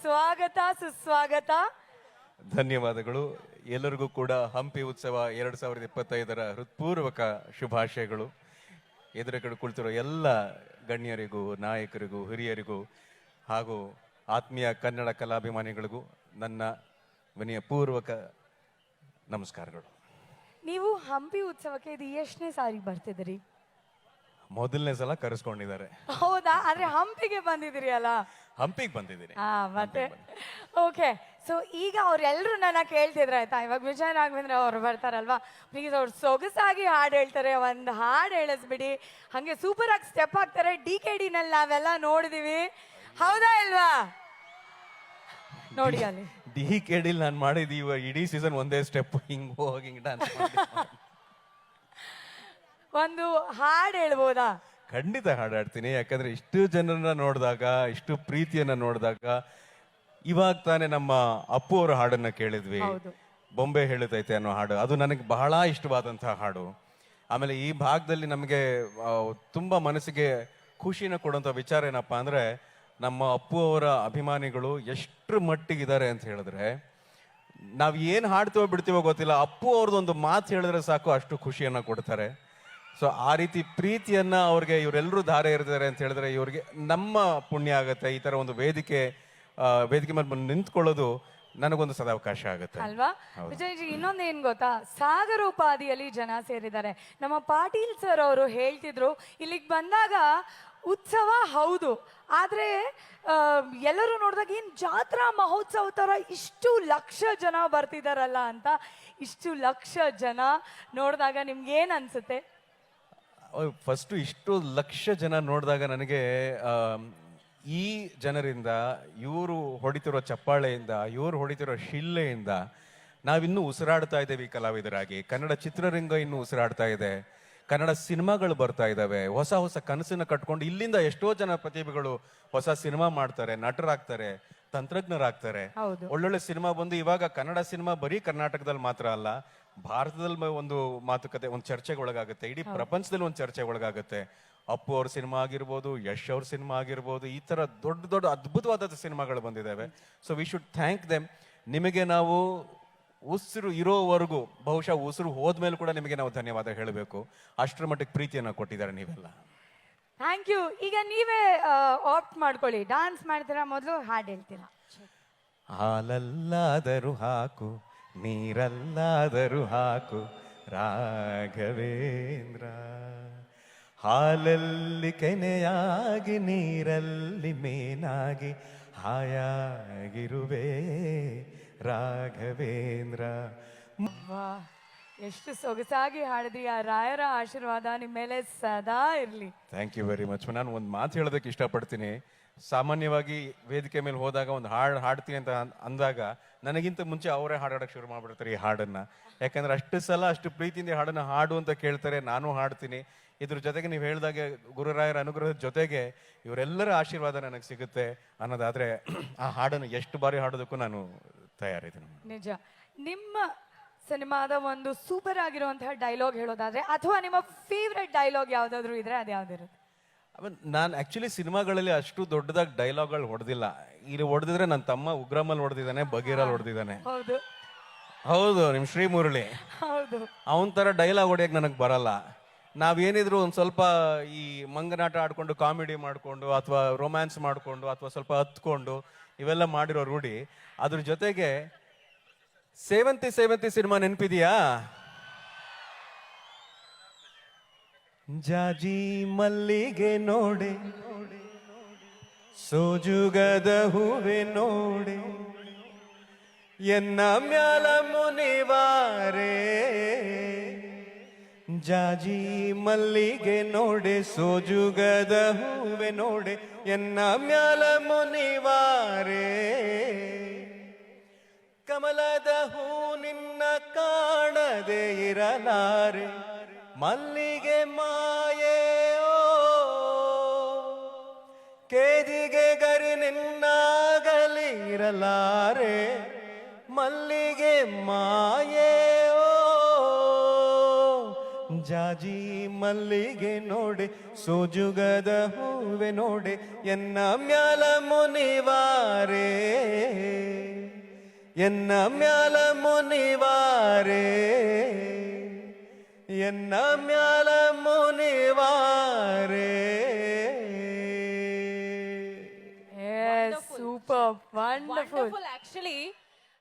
ಸ್ವಾಗತ ಸುಸ್ವಾಗತ. ಧನ್ಯವಾದಗಳು. ಎಲ್ಲರಿಗೂ ಕೂಡ ಹಂಪಿ ಉತ್ಸವ 2025 ಹೃತ್ಪೂರ್ವಕ ಶುಭಾಶಯಗಳು. ಎದುರುಗಡೆ ಕುಳಿತಿರೋ ಎಲ್ಲ ಗಣ್ಯರಿಗೂ, ನಾಯಕರಿಗೂ, ಹಿರಿಯರಿಗೂ ಹಾಗೂ ಆತ್ಮೀಯ ಕನ್ನಡ ಕಲಾಭಿಮಾನಿಗಳಿಗೂ ನನ್ನ ವಿನಯಪೂರ್ವಕ ನಮಸ್ಕಾರಗಳು. ನೀವು ಹಂಪಿ ಉತ್ಸವಕ್ಕೆ ಇದು ಎಷ್ಟನೇ ಸಾರಿ ಬರ್ತಿದ್ದೀರಿ? ಮೊದಲನೇ ಸಲ ಕರೆಸ್ಕೊಂಡಿದ್ದಾರೆ. ಹೌದಾ? ಆದ್ರೆ ಹಂಪಿಗೆ ಬಂದಿದ್ದೀರಿ ಅಲ್ಲ? ಹಂಪಿಗೆ ಬಂದಿದ್ದೀನಿ. ಮತ್ತೆ ಓಕೆ. ಸೊ ಈಗ ಅವ್ರೆಲ್ರು ನನ್ನ ಕೇಳ್ತಿದ್ರೆ ಆಯ್ತಾ, ಇವಾಗ ವಿಜಯ ರಾಘವೇಂದ್ರ ಅವ್ರು ಬರ್ತಾರಲ್ವಾ, ಪ್ಲೀಸ್ ಅವ್ರು ಸೊಗಸಾಗಿ ಹಾಡು ಹೇಳ್ತಾರೆ, ಒಂದು ಹಾಡು ಹೇಳಿಸ್ಬಿಡಿ. ಹಂಗೆ ಸೂಪರ್ ಆಗಿ ಸ್ಟೆಪ್ ಹಾಕ್ತಾರೆ. DKD ನಲ್ಲಿ ನಾವೆಲ್ಲ ನೋಡಿದೀವಿ, ಹೌದಾ ಇಲ್ವಾ? ನೋಡಿ ಅಲ್ಲಿ DKD ನಾನು ಮಾಡಿದೀವ ಇಡೀ ಸೀಸನ್ ಒಂದೇ ಸ್ಟೆಪ್ ಹಿಂಗ್ ಹೋಗಿ ಡಾನ್ಸ್ ಒಂದು ಹಾಡು ಹೇಳ್ಬೋದಾ? ಖಂಡಿತ ಹಾಡಾಡ್ತೀನಿ. ಯಾಕಂದ್ರೆ ಇಷ್ಟು ಜನರನ್ನ ನೋಡಿದಾಗ, ಇಷ್ಟು ಪ್ರೀತಿಯನ್ನ ನೋಡಿದಾಗ, ಇವಾಗ ತಾನೇ ನಮ್ಮ ಅಪ್ಪು ಅವರ ಹಾಡನ್ನ ಕೇಳಿದ್ವಿ, ಬೊಂಬೆ ಹೇಳುತ್ತೈತೆ ಅನ್ನೋ ಹಾಡು. ಅದು ನನಗೆ ಬಹಳ ಇಷ್ಟವಾದಂತಹ ಹಾಡು. ಆಮೇಲೆ ಈ ಭಾಗದಲ್ಲಿ ನಮಗೆ ತುಂಬಾ ಮನಸ್ಸಿಗೆ ಖುಷಿನ ಕೊಡುವಂತ ವಿಚಾರ ಏನಪ್ಪಾ ಅಂದ್ರೆ, ನಮ್ಮ ಅಪ್ಪು ಅವರ ಅಭಿಮಾನಿಗಳು ಎಷ್ಟರ ಮಟ್ಟಿಗಿದ್ದಾರೆ ಅಂತ ಹೇಳಿದ್ರೆ, ನಾವ್ ಏನ್ ಹಾಡ್ತೀವೋ ಬಿಡ್ತೀವೋ ಗೊತ್ತಿಲ್ಲ, ಅಪ್ಪು ಅವ್ರದ್ದೊಂದು ಮಾತು ಹೇಳಿದ್ರೆ ಸಾಕು ಅಷ್ಟು ಖುಷಿಯನ್ನ ಕೊಡ್ತಾರೆ. ಸೊ ಆ ರೀತಿ ಪ್ರೀತಿಯನ್ನ ಅವ್ರಿಗೆ ಇವರೆಲ್ಲರೂ ಧಾರೆ ಇರ್ತಾರೆ ಅಂತ ಹೇಳಿದ್ರೆ, ಇವ್ರಿಗೆ ನಮ್ಮ ಪುಣ್ಯ ಆಗತ್ತೆ. ಈ ತರ ಒಂದು ವೇದಿಕೆ ಮೇಲೆ ಬಂದು ನಿಂತ್ಕೊಳ್ಳೋದು ನನಗೊಂದು ಸದಾವಕಾಶ ಆಗುತ್ತೆ ಅಲ್ವಾ? ವಿಜಯ್ ಜಿ, ಇನ್ನೊಂದು ಏನ್ ಗೊತ್ತಾ, ಸಾಗರೋಪಾದಿಯಲ್ಲಿ ಜನ ಸೇರಿದ್ದಾರೆ. ನಮ್ಮ ಪಾಟೀಲ್ ಸರ್ ಅವರು ಹೇಳ್ತಿದ್ರು, ಇಲ್ಲಿಗೆ ಬಂದಾಗ ಉತ್ಸವ ಹೌದು, ಆದ್ರೆ ಎಲ್ಲರೂ ನೋಡಿದಾಗ ಏನ್ ಜಾತ್ರಾ ಮಹೋತ್ಸವ ತರ ಇಷ್ಟು ಲಕ್ಷ ಜನ ಬರ್ತಿದಾರಲ್ಲ ಅಂತ. ಇಷ್ಟು ಲಕ್ಷ ಜನ ನೋಡಿದಾಗ ನಿಮ್ಗೆ ಏನ್ ಅನ್ಸುತ್ತೆ? ಫಸ್ಟ್ ಇಷ್ಟು ಲಕ್ಷ ಜನ ನೋಡಿದಾಗ ನನಗೆ ಈ ಜನರಿಂದ, ಇವರು ಹೊಡಿತಿರೋ ಚಪ್ಪಾಳೆಯಿಂದ, ಇವರು ಹೊಡಿತಿರೋ ಶಿಲ್ಲೆಯಿಂದ ನಾವಿನ್ನೂ ಉಸಿರಾಡ್ತಾ ಇದ್ದೇವೆ ಈ ಕಲಾವಿದರಾಗಿ. ಕನ್ನಡ ಚಿತ್ರರಂಗ ಇನ್ನೂ ಉಸಿರಾಡ್ತಾ ಇದೆ, ಕನ್ನಡ ಸಿನಿಮಾಗಳು ಬರ್ತಾ ಇದ್ದಾವೆ, ಹೊಸ ಹೊಸ ಕನಸನ್ನ ಕಟ್ಕೊಂಡು ಇಲ್ಲಿಂದ ಎಷ್ಟೋ ಜನ ಪ್ರತಿಭೆಗಳು ಹೊಸ ಸಿನಿಮಾ ಮಾಡ್ತಾರೆ, ನಟರಾಗ್ತಾರೆ, ತಂತ್ರಜ್ಞರಾಗ್ತಾರೆ. ಒಳ್ಳೊಳ್ಳೆ ಸಿನಿಮಾ ಬಂದು ಇವಾಗ ಕನ್ನಡ ಸಿನಿಮಾ ಬರೀ ಕರ್ನಾಟಕದಲ್ಲಿ ಮಾತ್ರ ಅಲ್ಲ, ಭಾರತದಲ್ಲಿ ಒಂದು ಮಾತುಕತೆ, ಒಂದು ಚರ್ಚೆಗೆ ಒಳಗಾಗುತ್ತೆ, ಇಡೀ ಪ್ರಪಂಚದಲ್ಲಿ ಒಂದು ಚರ್ಚೆಗೆ ಒಳಗಾಗುತ್ತೆ. ಅಪ್ಪು ಅವ್ರ ಸಿನಿಮಾ ಆಗಿರ್ಬೋದು, ಯಶ್ ಅವ್ರ ಸಿನಿಮಾ ಆಗಿರ್ಬೋದು, ಈ ತರ ದೊಡ್ಡ ದೊಡ್ಡ ಅದ್ಭುತವಾದ ಸಿನಿಮಾಗಳು ಬಂದಿದ್ದಾವೆ. So we should thank them. ನಿಮಗೆ ನಾವು ಉಸಿರು ಇರೋವರೆಗೂ, ಬಹುಶಃ ಉಸಿರು ಹೋದ್ಮೇಲೆ ಕೂಡ ನಿಮಗೆ ನಾವು ಧನ್ಯವಾದ ಹೇಳಬೇಕು. ಅಷ್ಟರ ಮಟ್ಟಿಗೆ ಪ್ರೀತಿಯನ್ನ ಕೊಟ್ಟಿದ್ದಾರೆ ನೀವೆಲ್ಲ. Thank you. ಈಗ ನೀವೇ ಆಪ್ಟ್ ಮಾಡ್ಕೊಳ್ಳಿ, ಡಾನ್ಸ್ ಮಾಡ್ತೀರಾ ಮೊದಲು ಹಾಡು ಹೇಳ್ತೀರಾ? ಹಾಲಲ್ಲಾದರೂ ಹಾಕು, ನೀರಲ್ಲಾದರೂ ಹಾಕು ರಾಘವೇಂದ್ರ, ಹಾಲಲ್ಲಿ ಕೆನೆಯಾಗಿ ನೀರಲ್ಲಿ ಮೇನಾಗಿ ಹಾಯಾಗಿರುವೆ ರಾಘವೇಂದ್ರ. ಎಷ್ಟು ಸೊಗಸಾಗಿ ಹಾಡಿದ್ರಿ. ಆ ರಾಯರ ಆಶೀರ್ವಾದ ನಿಮ್ಮ ಮೇಲೆ ಸದಾ ಇರ್ಲಿ. Thank you very much. ನಾನು ಒಂದು ಮಾತು ಹೇಳೋದಕ್ಕೆ ಇಷ್ಟಪಡ್ತೀನಿ. ಸಾಮಾನ್ಯವಾಗಿ ವೇದಿಕೆ ಮೇಲೆ ಹೋದಾಗ ಒಂದು ಹಾಡ್ತೀನಿ ಅಂತ ಅಂದಾಗ ನನಗಿಂತ ಮುಂಚೆ ಅವರೇ ಹಾಡೋಕೆ ಶುರು ಮಾಡ್ಬಿಡ್ತಾರೆ ಈ ಹಾಡನ್ನ. ಯಾಕಂದ್ರೆ ಅಷ್ಟು ಸಲ ಅಷ್ಟು ಪ್ರೀತಿಯಿಂದ ಹಾಡನ್ನ ಹಾಡು ಅಂತ ಕೇಳ್ತಾರೆ, ನಾನು ಹಾಡ್ತೀನಿ. ಇದ್ರ ಜೊತೆಗೆ ನೀವು ಹೇಳಿದಾಗೆ ಗುರುರಾಯರ ಅನುಗ್ರಹದ ಜೊತೆಗೆ ಇವರೆಲ್ಲರ ಆಶೀರ್ವಾದ ನನಗೆ ಸಿಗುತ್ತೆ ಅನ್ನೋದಾದ್ರೆ, ಆ ಹಾಡನ್ನು ಎಷ್ಟು ಬಾರಿ ಹಾಡೋದಕ್ಕೂ ನಾನು ತಯಾರಿದ್ದೀನಿ. ನಿಜ. ನಿಮ್ಮ ಸಿನಿಮಾದ ಒಂದು ಸೂಪರ್ ಆಗಿರುವಂತಹ ಡೈಲಾಗ್ ಹೇಳೋದಾದ್ರೆ, ಅಥವಾ ನಿಮ್ಮ ಫೇವ್ರೆಟ್ ಡೈಲಾಗ್ ಯಾವ್ದಾದ್ರು ಇದ್ರೆ ಅದು ಯಾವ್ದಿರುತ್ತೆ? ನಾನು ಆಕ್ಚುಲಿ ಸಿನಿಮಾಗಳಲ್ಲಿ ಅಷ್ಟು ದೊಡ್ಡದಾಗಿ ಡೈಲಾಗ್ಗಳು ಹೊಡೆದಿಲ್ಲ. ಇಲ್ಲಿ ಹೊಡೆದಿದ್ರೆ ನನ್ನ ತಮ್ಮ ಉಗ್ರಮಲ್ ಹೊಡೆದಿದ್ದಾನೆ, ಬಗೀರಲ್ಲಿ ಹೊಡೆದಿದ್ದಾನೆ. ಹೌದು, ನಿಮ್ ಶ್ರೀಮುರಳಿ. ಅವನ ತರ ಡೈಲಾಗ್ ಹೊಡೆಯಕ್ ನನಗೆ ಬರಲ್ಲ. ನಾವೇನಿದ್ರು ಒಂದ್ ಸ್ವಲ್ಪ ಈ ಮಂಗನಾಟ ಆಡ್ಕೊಂಡು, ಕಾಮಿಡಿ ಮಾಡ್ಕೊಂಡು, ಅಥವಾ ರೊಮ್ಯಾನ್ಸ್ ಮಾಡ್ಕೊಂಡು, ಅಥವಾ ಸ್ವಲ್ಪ ಹತ್ಕೊಂಡು ಇವೆಲ್ಲ ಮಾಡಿರೋ ರೂಢಿ. ಅದ್ರ ಜೊತೆಗೆ ಸೇವಂತಿ ಸೇವಂತಿ ಸಿನಿಮಾ ನೆನಪಿದೆಯಾ? ಜಾಜಿ ಮಲ್ಲಿಗೆ ನೋಡೆ, ಸೋಜುಗದ ಹೂವೆ ನೋಡೆ, ಎನ್ನ ಮ್ಯಾಲ ಮುನಿವಾರೆ. ಜಾಜಿ ಮಲ್ಲಿಗೆ ನೋಡೆ, ಸೋಜುಗದ ಹೂವೆ ನೋಡೆ, ಎನ್ನ ಮ್ಯಾಲ ಮುನಿವಾರೆ. ಕಮಲದ ಹೂ ನಿನ್ನ ಕಾಣದೆ ಇರಲಾರೆ, ಮಲ್ಲಿಗೆ ಮಾಯೆಯೋ ಕೇದಿಗೆ ಗರಿ ನಿನ್ನಾಗಲಿ ಇರಲಾರೆ, ಮಲ್ಲಿಗೆ ಮಾಯೆಯೋ. ಜಾಜಿ ಮಲ್ಲಿಗೆ ನೋಡೆ, ಸೋಜುಗದ ಹೂವೆ ನೋಡೆ ಎನ್ನ ಮ್ಯಾಲ ಮುನಿವಾರೆ ಎನ್ನ ಮ್ಯಾಲ ಮುನಿವಾರೆ ಎನ್ನ ಮ್ಯಾಲ ಮುನಿವಾರೆ. Super wonderful. Wonderful, actually.